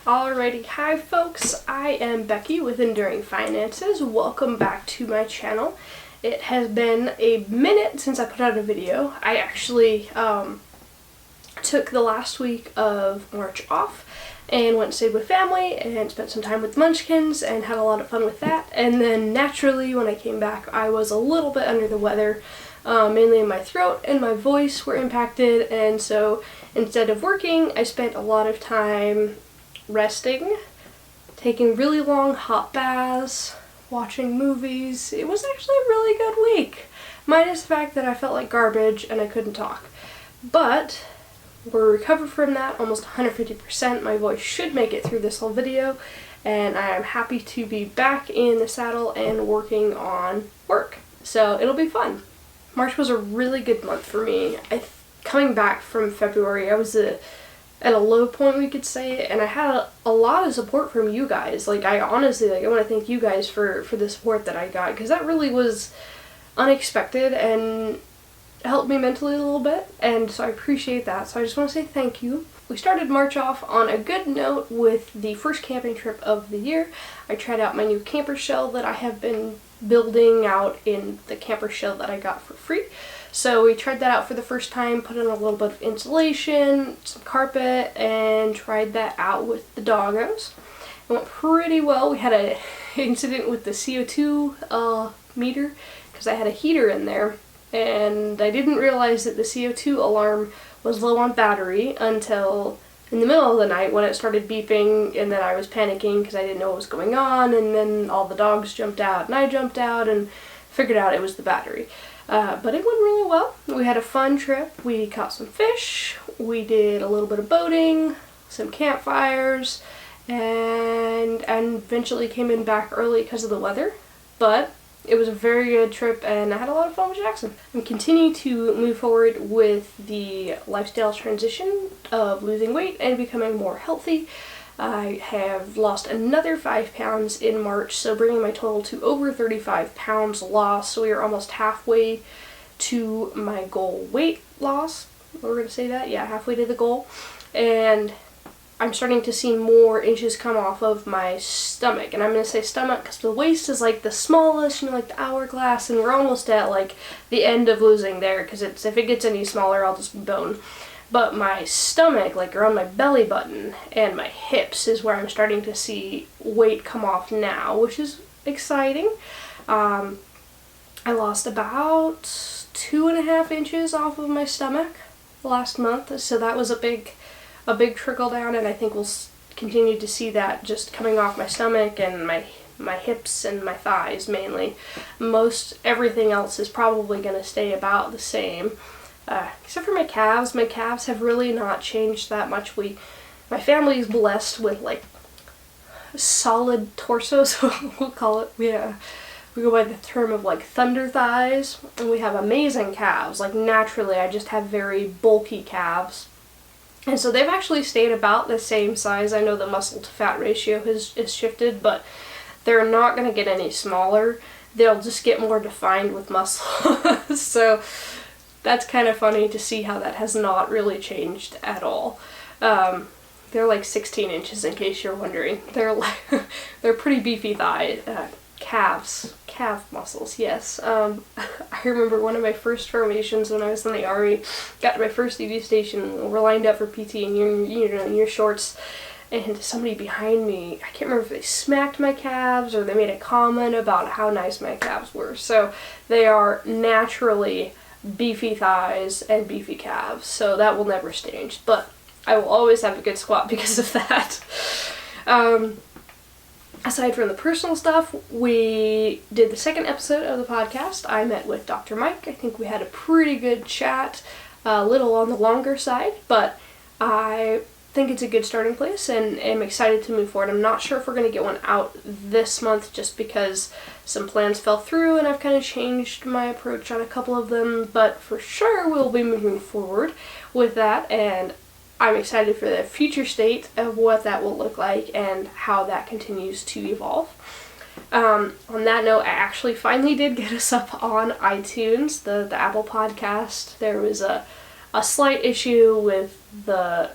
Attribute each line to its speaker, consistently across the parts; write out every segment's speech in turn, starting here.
Speaker 1: Alrighty, hi folks, I am Becky with Enduring Finances. Welcome back to my channel. It has been a minute since I put out a video. I actually took the last week of March off and went and stayed with family and spent some time with Munchkins and had a lot of fun with that. And then naturally when I came back I was a little bit under the weather. Mainly in my throat and my voice were impacted, and so instead of working I spent a lot of time resting, taking really long hot baths, watching movies. It was actually a really good week, minus the fact that I felt like garbage and I couldn't talk. But we're recovered from that almost 150%. My voice should make it through this whole video, and I am happy to be back in the saddle and working on work. So it'll be fun. March was a really good month for me. Coming back from February, I was at a low point, we could say, and I had a lot of support from you guys. I honestly, I want to thank you guys for the support that I got, because that really was unexpected and helped me mentally a little bit, and so I appreciate that. So I just want to say thank you. We started March off on a good note with the first camping trip of the year. I tried out my new camper shell that I have been building out in the camper shell that I got for free. So we tried that out for the first time, put in a little bit of insulation, some carpet, and tried that out with the doggos. It went pretty well. We had an incident with the CO2 meter because I had a heater in there, and I didn't realize that the CO2 alarm was low on battery until in the middle of the night when it started beeping, and then I was panicking because I didn't know what was going on, and then all the dogs jumped out and I jumped out and figured out it was the battery. But it went really well. We had a fun trip. We caught some fish, we did a little bit of boating, some campfires, and eventually came in back early because of the weather. But it was a very good trip and I had a lot of fun with Jackson. I'm continuing to move forward with the lifestyle transition of losing weight and becoming more healthy. I have lost another 5 pounds in March, so bringing my total to over 35 pounds lost. So we are almost halfway to my goal weight loss. We're going to say that? Yeah, halfway to the goal. And I'm starting to see more inches come off of my stomach. And I'm going to say stomach because the waist is like the smallest, like the hourglass, and we're almost at the end of losing there, because if it gets any smaller I'll just bone. But my stomach, around my belly button and my hips, is where I'm starting to see weight come off now, which is exciting. I lost about 2.5 inches off of my stomach last month, so that was a big trickle down, and I think we'll continue to see that just coming off my stomach and my hips and my thighs mainly. Most everything else is probably going to stay about the same. Except for my calves. My calves have really not changed that much. My family is blessed with solid torsos, we'll call it. We go by the term of thunder thighs, and we have amazing calves. Naturally I just have very bulky calves, and so they've actually stayed about the same size. I know the muscle to fat ratio has shifted, but they're not going to get any smaller. They'll just get more defined with muscle. So that's kind of funny to see how that has not really changed at all. They're 16 inches, in case you're wondering. They're pretty beefy calf muscles, yes. I remember one of my first formations when I was in the Army, got to my first duty station, we're lined up for PT, and you're in your shorts, and somebody behind me, I can't remember if they smacked my calves or they made a comment about how nice my calves were. So they are naturally beefy thighs and beefy calves, so that will never change, but I will always have a good squat because of that. Aside from the personal stuff, we did the second episode of the podcast. I met with Dr. Mike. I think we had a pretty good chat, a little on the longer side, but I think it's a good starting place and am excited to move forward. I'm not sure if we're going to get one out this month just because some plans fell through and I've kind of changed my approach on a couple of them, but for sure we'll be moving forward with that, and I'm excited for the future state of what that will look like and how that continues to evolve. On that note, I actually finally did get us up on iTunes, the Apple podcast. There was a slight issue with the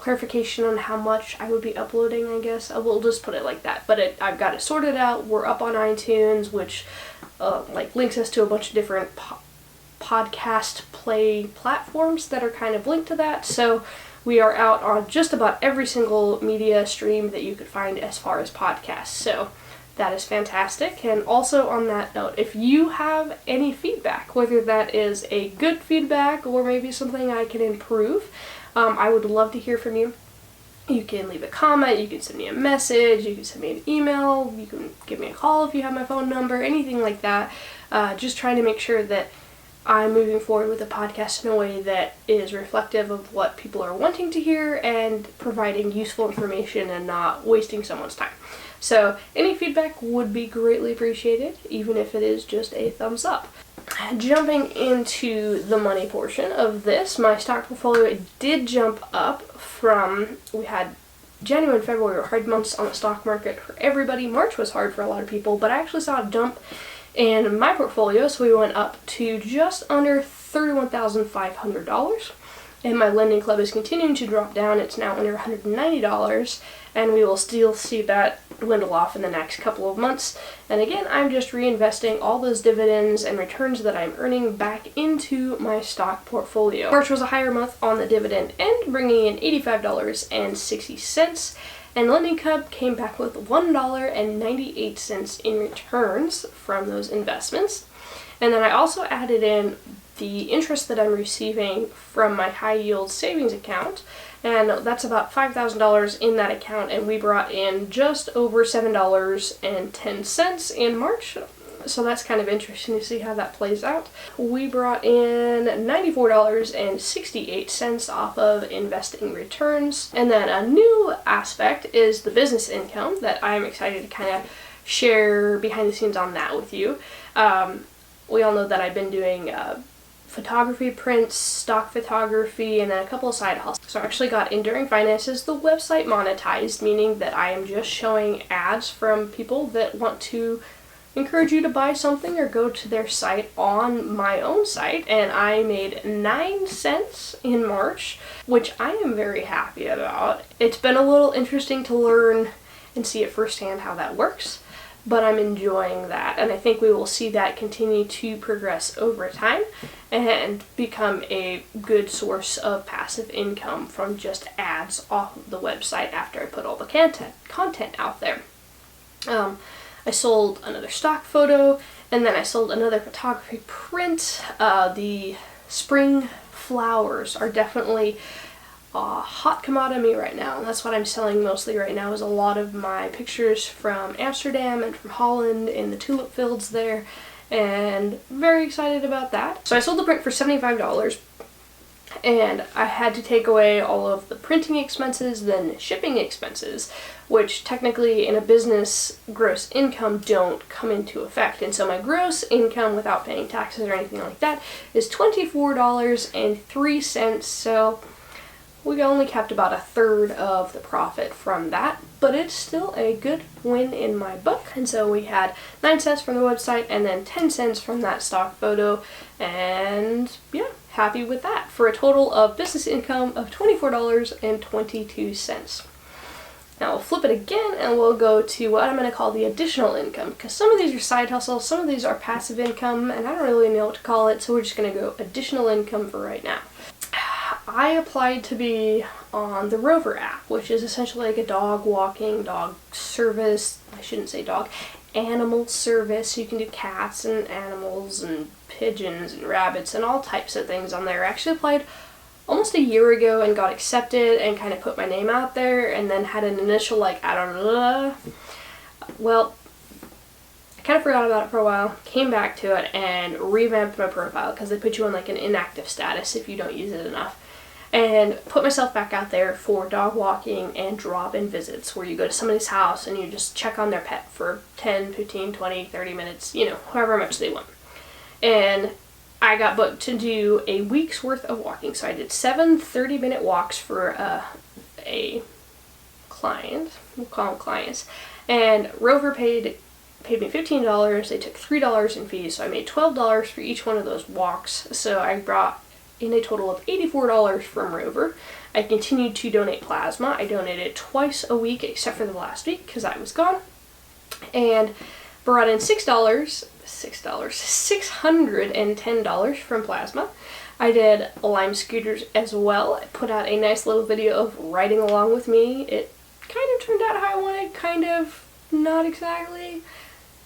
Speaker 1: clarification on how much I would be uploading, I guess. I will just put it like that. But I've got it sorted out. We're up on iTunes, which like links us to a bunch of different podcast play platforms that are kind of linked to that. So we are out on just about every single media stream that you could find as far as podcasts. So that is fantastic. And also on that note, if you have any feedback, whether that is a good feedback or maybe something I can improve, I would love to hear from you. You can leave a comment, you can send me a message, you can send me an email, you can give me a call if you have my phone number, anything like that. Just trying to make sure that I'm moving forward with the podcast in a way that is reflective of what people are wanting to hear and providing useful information and not wasting someone's time. So any feedback would be greatly appreciated, even if it is just a thumbs up. Jumping into the money portion of this, my stock portfolio did jump up from, we had January and February were hard months on the stock market for everybody. March was hard for a lot of people, but I actually saw a jump in my portfolio, so we went up to just under $31,500. And my lending club is continuing to drop down. It's now under $190, and we will still see that dwindle off in the next couple of months. And again, I'm just reinvesting all those dividends and returns that I'm earning back into my stock portfolio. March was a higher month on the dividend end, bringing in $85.60. And Lending Club came back with $1.98 in returns from those investments. And then I also added in the interest that I'm receiving from my high yield savings account, and that's about $5,000 in that account, and we brought in just over $7.10 in March. So that's kind of interesting to see how that plays out. We brought in $94.68 off of investing returns. And then a new aspect is the business income that I'm excited to kind of share behind the scenes on that with you. We all know that I've been doing photography prints, stock photography, and then a couple of side hustles. So I actually got Enduring Finances, the website, monetized, meaning that I am just showing ads from people that want to encourage you to buy something or go to their site on my own site. And I made 9 cents in March, which I am very happy about. It's been a little interesting to learn and see it firsthand how that works, but I'm enjoying that, and I think we will see that continue to progress over time and become a good source of passive income from just ads off of the website after I put all the content out there. I sold another stock photo, and then I sold another photography print. The spring flowers are definitely a hot commodity right now, and that's what I'm selling mostly right now, is a lot of my pictures from Amsterdam and from Holland in the tulip fields there, and very excited about that. So I sold the print for $75, and I had to take away all of the printing expenses, then shipping expenses, which technically in a business gross income don't come into effect. And so my gross income without paying taxes or anything like that is $24.03. So we only kept about a third of the profit from that, but it's still a good win in my book. And so we had 9 cents from the website and then 10 cents from that stock photo, and yeah, happy with that, for a total of business income of $24.22. Now we'll flip it again and we'll go to what I'm going to call the additional income, because some of these are side hustles, some of these are passive income, and I don't really know what to call it, so we're just going to go additional income for right now. I applied to be on the Rover app, which is essentially like a dog walking, dog service, I shouldn't say dog, animal service. You can do cats and animals and pigeons and rabbits and all types of things on there. I actually applied almost a year ago and got accepted and kind of put my name out there, and then had an initial like, I don't know. Well, I kind of forgot about it for a while, came back to it and revamped my profile because they put you on like an inactive status if you don't use it enough, and put myself back out there for dog walking and drop-in visits, where you go to somebody's house and you just check on their pet for 10, 15, 20, 30 minutes, you know, however much they want. And I got booked to do a week's worth of walking. So I did 7 30-minute walks for a client, we'll call them clients, and Rover paid me $15. They took $3 in fees, so I made $12 for each one of those walks. So I brought in a total of $84 from Rover. I continued to donate plasma. I donated twice a week except for the last week because I was gone. And brought in $610 from plasma. I did Lime scooters as well. I put out a nice little video of riding along with me. It kind of turned out how I wanted, kind of not exactly,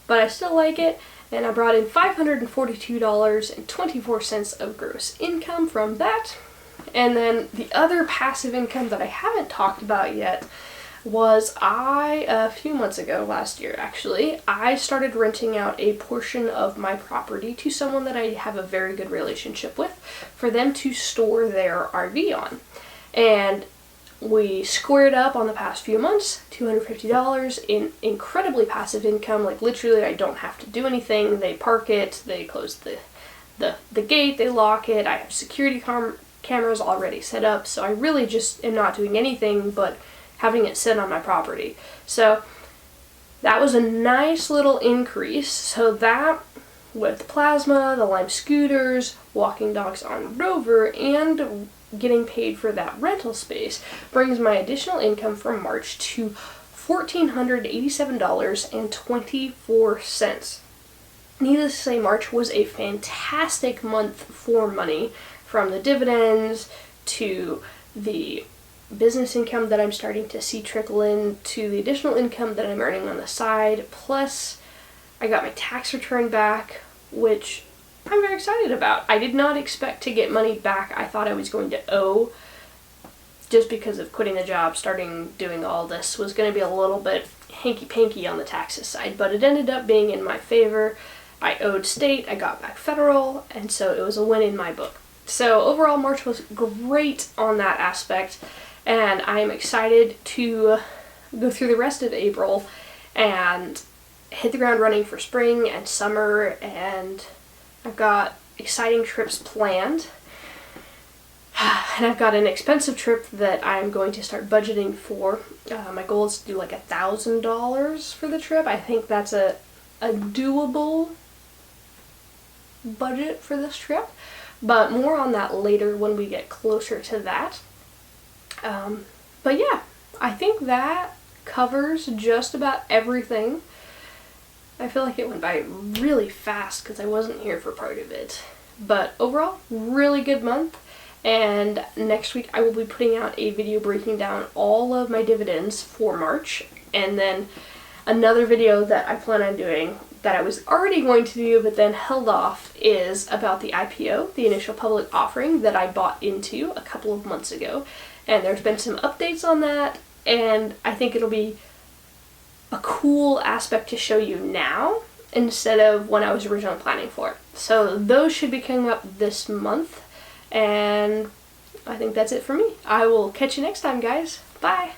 Speaker 1: but I still like it. And I brought in $542.24 of gross income from that. And then the other passive income that I haven't talked about yet was a few months ago, last year actually, I started renting out a portion of my property to someone that I have a very good relationship with for them to store their RV on. And we squared up on the past few months, $250 in incredibly passive income. Like literally I don't have to do anything. They park it, they close the gate, they lock it. I have security cameras already set up, so I really just am not doing anything but having it sit on my property. So that was a nice little increase. So that, with plasma, the Lime scooters, walking dogs on Rover, and getting paid for that rental space, brings my additional income from March to $1,487.24. Needless to say, March was a fantastic month for money, from the dividends to the business income that I'm starting to see trickle in to the additional income that I'm earning on the side. Plus, I got my tax return back, which I'm very excited about. I did not expect to get money back. I thought I was going to owe, just because of quitting the job, starting doing all this was going to be a little bit hanky-panky on the taxes side, but it ended up being in my favor. I owed state, I got back federal, and so it was a win in my book. So overall, March was great on that aspect, and I'm excited to go through the rest of April and hit the ground running for spring and summer, and I've got exciting trips planned. And I've got an expensive trip that I'm going to start budgeting for. My goal is to do like $1,000 for the trip. I think that's a doable budget for this trip, but more on that later when we get closer to that. But yeah, I think that covers just about everything. I feel like it went by really fast because I wasn't here for part of it. But overall, really good month. And next week I will be putting out a video breaking down all of my dividends for March. And then another video that I plan on doing that I was already going to do but then held off is about the IPO, the initial public offering that I bought into a couple of months ago. And there's been some updates on that, and I think it'll be a cool aspect to show you now instead of when I was originally planning for it. So those should be coming up this month, and I think that's it for me. I will catch you next time, guys. Bye!